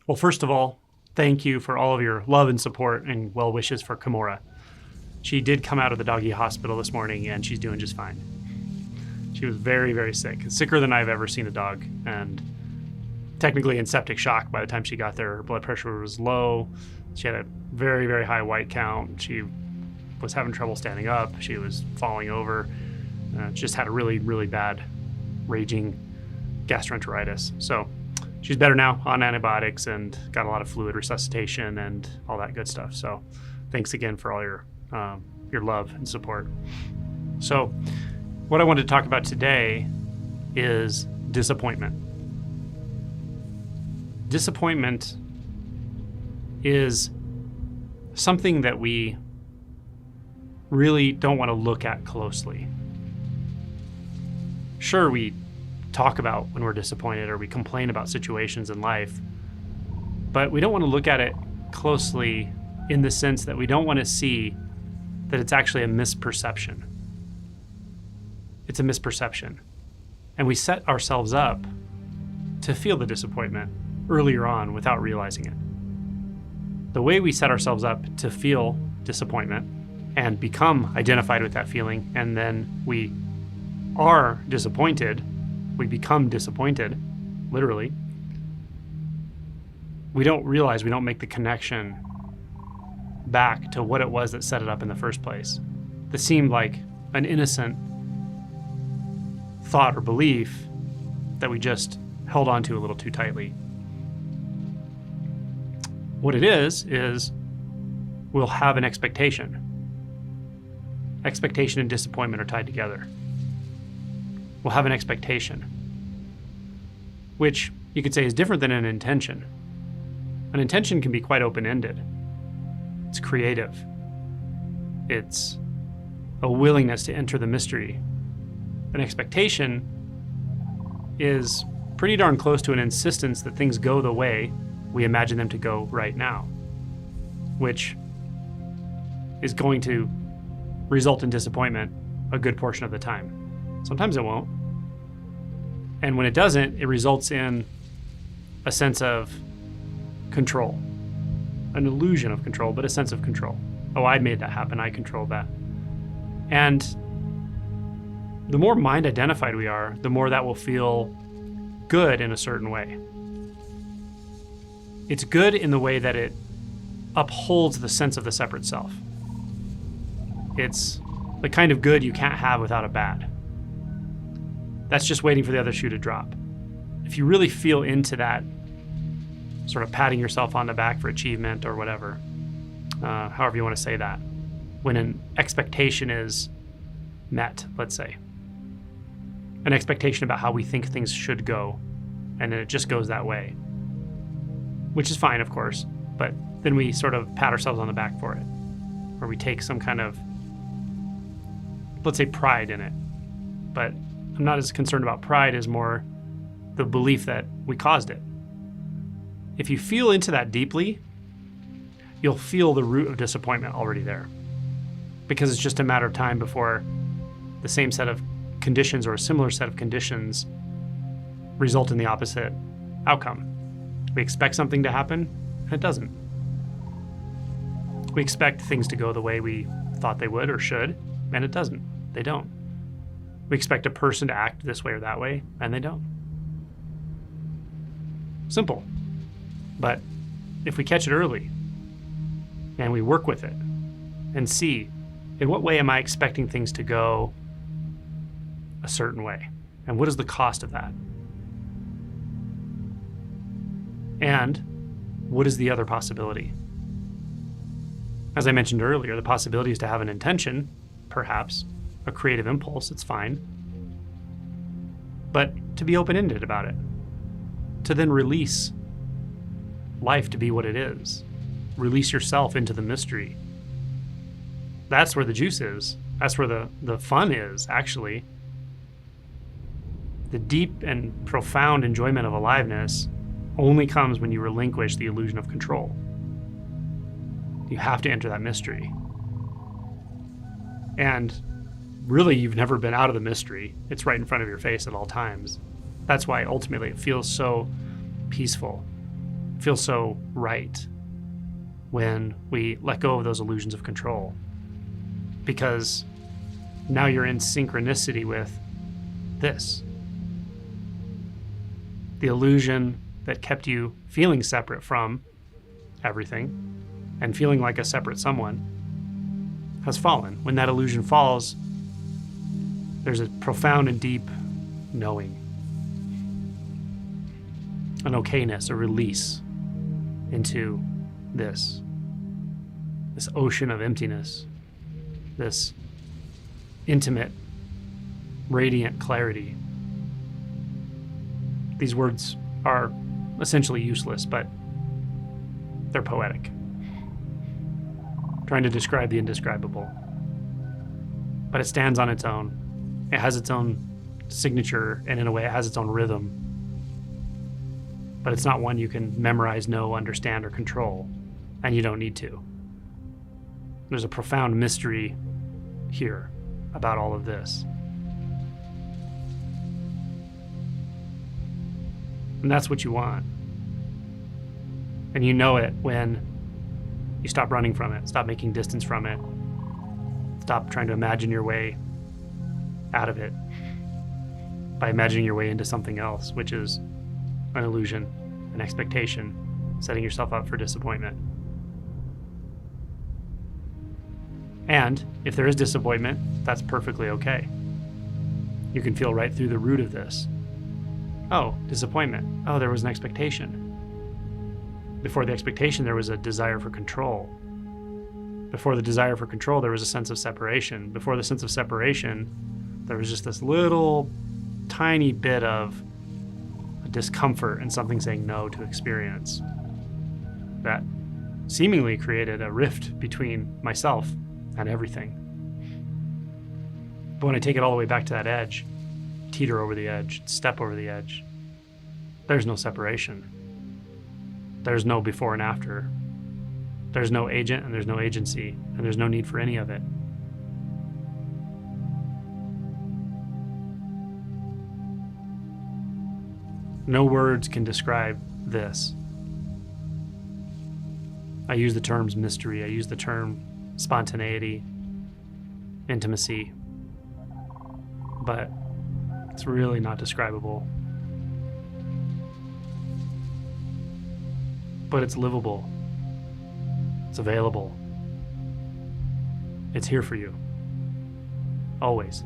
Well, first of all, thank you for all of your love and support and well wishes for Kimura. She did come out of the doggy hospital this morning and she's doing just fine. She was very, very sick, sicker than I've ever seen a dog, and technically in septic shock by the time she got there. Her blood pressure was low. She had a very, very high white count. She was having trouble standing up. She was falling over. Just had a really, really bad raging gastroenteritis. So she's better now on antibiotics and got a lot of fluid resuscitation and all that good stuff. So thanks again for all your love and support. So what I wanted to talk about today is disappointment. Disappointment is something that we really don't want to look at closely. Sure, we talk about when we're disappointed or we complain about situations in life, but we don't want to look at it closely in the sense that we don't want to see that it's actually a misperception. It's a misperception. And we set ourselves up to feel the disappointment earlier on without realizing it. The way we set ourselves up to feel disappointment and become identified with that feeling, and then we are disappointed, we become disappointed, literally, we don't realize, we don't make the connection back to what it was that set it up in the first place. That seemed like an innocent thought or belief that we just held on to a little too tightly. What it is we'll have an expectation. Expectation and disappointment are tied together. We'll have an expectation, which you could say is different than an intention. An intention can be quite open-ended. It's creative. It's a willingness to enter the mystery. An expectation is pretty darn close to an insistence that things go the way we imagine them to go right now, which is going to result in disappointment a good portion of the time. Sometimes it won't. And when it doesn't, it results in a sense of control, an illusion of control, but a sense of control. Oh, I made that happen. I controlled that. And the more mind identified we are, the more that will feel good in a certain way. It's good in the way that it upholds the sense of the separate self. It's the kind of good you can't have without a bad. That's just waiting for the other shoe to drop. If you really feel into that, sort of patting yourself on the back for achievement or whatever, however you want to say that, when an expectation is met, let's say, an expectation about how we think things should go, and then it just goes that way, which is fine, of course, but then we sort of pat ourselves on the back for it, or we take some kind of, let's say, pride in it. But I'm not as concerned about pride as more the belief that we caused it. If you feel into that deeply, you'll feel the root of disappointment already there, because it's just a matter of time before the same set of conditions or a similar set of conditions result in the opposite outcome. We expect something to happen, and it doesn't. We expect things to go the way we thought they would or should, and it doesn't. They don't. We expect a person to act this way or that way, and they don't. Simple. But if we catch it early, and we work with it, and see, in what way am I expecting things to go a certain way? And what is the cost of that? And what is the other possibility? As I mentioned earlier, the possibility is to have an intention, perhaps, a creative impulse, it's fine. But to be open-ended about it, to then release life to be what it is. Release yourself into the mystery. That's where the juice is. That's where the fun is, actually. The deep and profound enjoyment of aliveness only comes when you relinquish the illusion of control. You have to enter that mystery. And really, you've never been out of the mystery. It's right in front of your face at all times. That's why ultimately it feels so peaceful. feels so right when we let go of those illusions of control, because now you're in synchronicity with this. The illusion that kept you feeling separate from everything and feeling like a separate someone has fallen. When that illusion falls, there's a profound and deep knowing, an okayness, a release into this ocean of emptiness, this intimate, radiant clarity. These words are essentially useless, but they're poetic, trying to describe the indescribable. But it stands on its own. It has its own signature, and in a way it has its own rhythm. But it's not one you can memorize, know, understand, or control, and you don't need to. There's a profound mystery here about all of this. And that's what you want. And you know it when you stop running from it, stop making distance from it, stop trying to imagine your way out of it by imagining your way into something else, which is an illusion, an expectation, setting yourself up for disappointment. And if there is disappointment, that's perfectly okay. You can feel right through the root of this. Oh, disappointment. Oh, there was an expectation. Before the expectation, there was a desire for control. Before the desire for control, there was a sense of separation. Before the sense of separation, there was just this little tiny bit of discomfort and something saying no to experience that seemingly created a rift between myself and everything. But when I take it all the way back to that edge, teeter over the edge, step over the edge, there's no separation. There's no before and after. There's no agent and there's no agency, and there's no need for any of it. No words can describe this. I use the terms mystery, I use the term spontaneity, intimacy, but it's really not describable. But it's livable. It's available. It's here for you. Always.